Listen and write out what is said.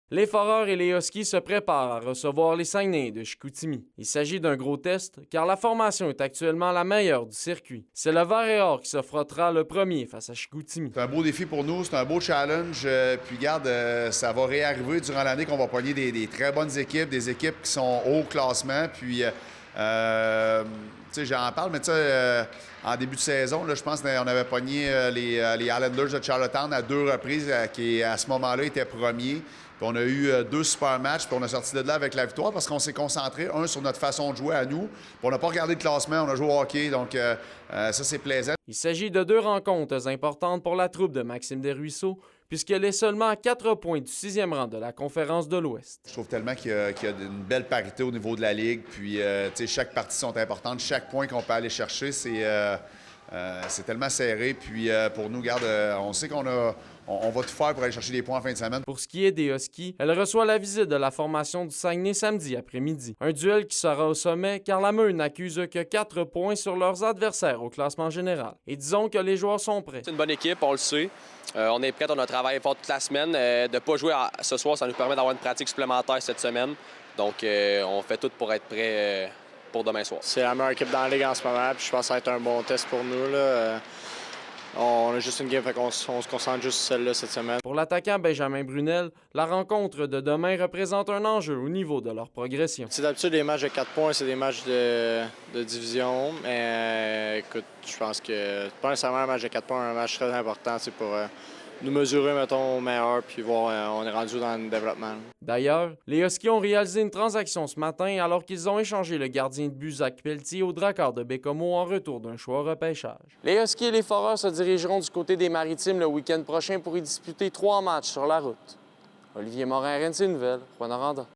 Les Foreurs et les Huskies se préparent à recevoir les Saguenayens de Chicoutimi. Il s'agit d'un gros test car la formation est actuellement la meilleure du circuit. C'est le Vert et Or qui se frottera le premier face à Chicoutimi. C'est un beau défi pour nous, c'est un beau challenge. Puis regarde, ça va réarriver durant l'année qu'on va pogner des très bonnes équipes, des équipes qui sont haut classement. Puis, tu sais, j'en parle, mais tu sais, en début de saison, là, je pense qu'on avait pogné les Islanders de Charlottetown à 2 reprises, qui à ce moment-là étaient premiers. Puis on a eu 2 super matchs, puis on a sorti de là avec la victoire parce qu'on s'est concentré, sur notre façon de jouer à nous. Puis on n'a pas regardé le classement, on a joué au hockey, donc ça, c'est plaisant. Il s'agit de 2 rencontres importantes pour la troupe de Maxime Desruisseaux, puisqu'elle est seulement à 4 points du 6e rang de la conférence de l'Ouest. Je trouve tellement qu'il y a une belle parité au niveau de la Ligue, puis tu sais, chaque partie sont importantes, chaque point qu'on peut aller chercher, c'est tellement serré. Puis pour nous, regarde, on sait qu'on va tout faire pour aller chercher des points en fin de semaine. Pour ce qui est des Huskies, elle reçoit la visite de la formation du Saguenay samedi après-midi. Un duel qui sera au sommet car la Meule n'accuse que 4 points sur leurs adversaires au classement général. Et disons que les joueurs sont prêts. C'est une bonne équipe, on le sait. On est prêts, on a travaillé fort toute la semaine. De ne pas jouer ce soir, ça nous permet d'avoir une pratique supplémentaire cette semaine. Donc on fait tout pour être prêt pour demain soir. C'est la meilleure équipe dans la Ligue en ce moment, puis je pense que ça va être un bon test pour nous, là. On a juste une game, fait qu'on se concentre juste sur celle-là cette semaine. Pour l'attaquant Benjamin Brunel, la rencontre de demain représente un enjeu au niveau de leur progression. C'est d'habitude les matchs de 4 points, c'est des matchs de division. Mais écoute, je pense que pas nécessairement un match de 4 points, un match très important, c'est pour nous mesurer, mettons, au meilleur, puis voir on est rendu dans le développement. D'ailleurs, les Huskies ont réalisé une transaction ce matin alors qu'ils ont échangé le gardien de but Zach Pelletier au Dracard de Bécomo en retour d'un choix au repêchage. Les Huskies et les Foreurs se dirigeront du côté des Maritimes le week-end prochain pour y disputer 3 matchs sur la route. Olivier Morin, RNC Nouvelles, Rwanda.